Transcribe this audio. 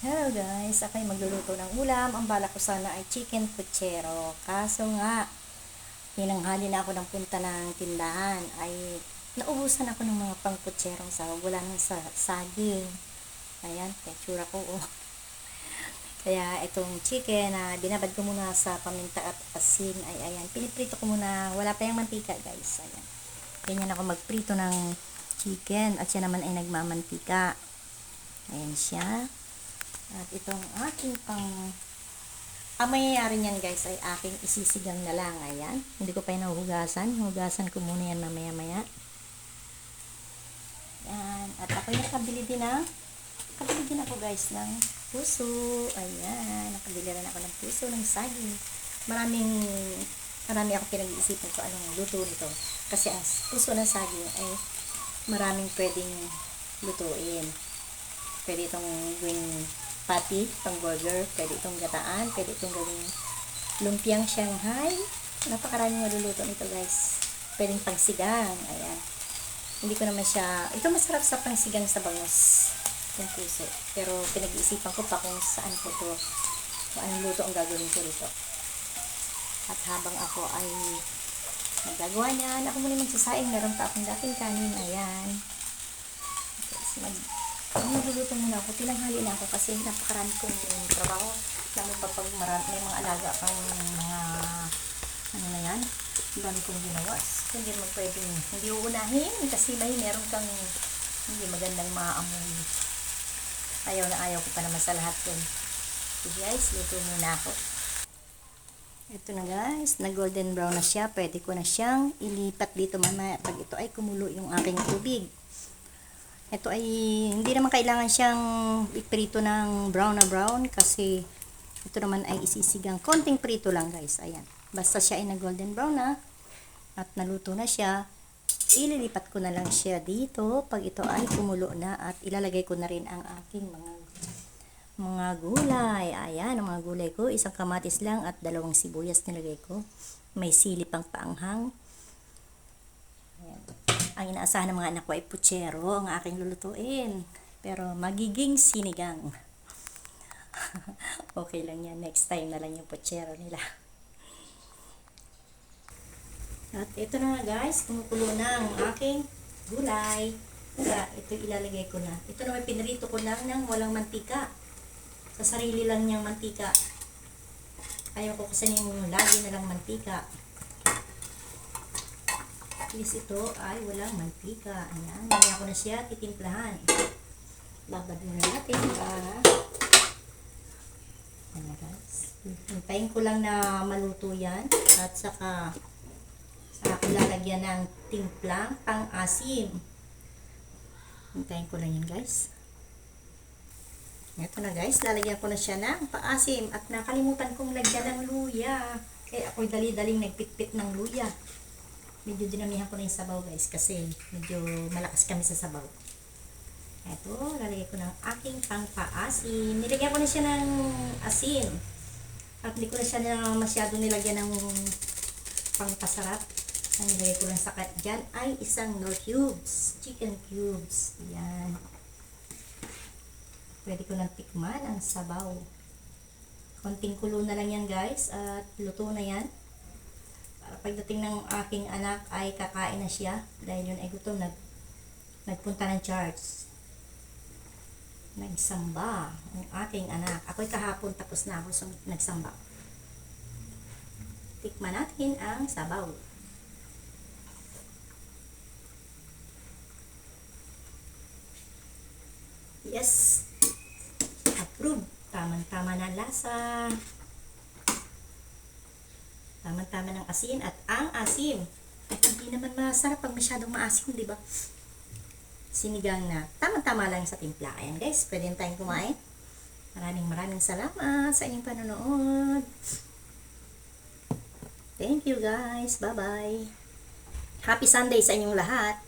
Hello guys, ako'y magluluto ng ulam. Ang balak ko sana ay chicken puchero. Kaso nga, tinanghali na ako ng punta ng tindahan. Ay naubusan ako ng mga pang putserong sahog. Wala nang saging. Ayan, textura ko. Oh. Kaya itong chicken na binabad ko muna sa paminta at asin. Ay ayan, piniprito ko muna. Wala pa yung mantika guys. Ayan. Ganyan ako magprito ng chicken. At siya naman ay nagmamantika. Ayan siya. At itong aking ang mangyayari niyan guys ay aking isisigang na lang. Ayan. Hindi ko pa yung nahuhugasan. Hugasan ko muna yan mamaya-maya. Ayan. At ako nakabili din ako guys ng puso. Ayan. Nakabili rin ako ng puso ng saging. Marami ako pinag-iisipan ko anong luto nito. Kasi ang puso ng saging ay maraming pwedeng lutuin. Pwede itong gawing patty, itong burger, pwede itong gataan, pwede itong gawing lumpiang Shanghai. Napakaraming maluluto nito guys. Pwedeng pangsigang, ayan. Hindi ko naman siya, ito masarap sa pangsigang sa bangus, itong puso. Pero pinag-iisipan ko pa kung saan ko to, kung anong luto ang gagawin ko rito. At habang ako ay nagagawa niyan, ako muna magsasaing, meron pa akong dating kanin, ayan. Magluluto muna ako. Tinanghali na ako kasi napakarami kong trabaho. Lalo pa pag may mga alaga kang mga ano na yan. Dami kong ginawa. So, hindi mo pwedeng hindi uunahin kasi meron kang hindi magandang maamoy. Ayaw na ayaw ko pa naman sa lahat yun. So guys, luto muna ako. Ito na guys, na golden brown na siya. Pwede ko na siyang ilipat dito mamaya pag ito ay kumulo yung aking tubig. Ito ay hindi naman kailangan siyang iprito ng brown na brown kasi ito naman ay isisigang konting prito lang guys. Ayan. Basta siya ay na golden brown na at naluto na siya, ililipat ko na lang siya dito pag ito ay kumulo na at ilalagay ko na rin ang aking mga gulay. Ayan, ang mga gulay ko, isang kamatis lang at 2 sibuyas nilagay ko. May sili pang paanghang. Ayan. Ang inaasahan ng mga anak ko ay puchero ang aking lulutuin. Pero magiging sinigang. Okay lang yan. Next time na lang yung puchero nila. At ito na nga guys, kumukulo na ang aking gulay. Kaya ito ilalagay ko na. Ito naman pinarito ko lang ng walang mantika. Sa sarili lang niyang mantika. Ayaw ko kasi yung lagi na lang mantika. Please ito ay walang mantika. Ayan, mamaya ko na siya titimplahan. Babad muna natin para ayan guys. Hintayin ko lang na maluto yan at saka lalagyan ng timplang pang-asim. Hintayin ko lang yan guys. Ito na guys, lalagyan ko na siya ng pang-asim at nakalimutan kong lagyan ng luya. Kaya ako'y dali-daling nagpitpit ng luya. Medyo dinamihan ko na yung sabaw guys kasi medyo malakas kami sa sabaw. Ito, lalagay ko ng aking pang-paasim. Nilagyan ko na siya ng asin. At hindi ko na siya na masyado nilagyan ng pang-pasarap. Ang nilagay ko lang sa dyan ay isang Knorr cubes. Chicken cubes. Ayan. Pwede ko nang tikman ang sabaw. Konting kulo na lang yan guys. At luto na yan. Pagdating ng aking anak ay kakain na siya dahil yun ay gutom, nagpunta ng church, nagsamba ang aking anak. Ako'y kahapon tapos na ako nagsamba. Tikman natin ang sabaw. Yes, approve. Tamang-tama na lasa. Tama-tama ng asin at ang asim. At hindi naman masarap pag masyadong maasim, di ba? Sinigang na. Tama-tama lang sa timpla. Ayan guys, pwede tayong kumain. Maraming salamat sa inyong panonood. Thank you guys. Bye-bye. Happy Sunday sa inyong lahat.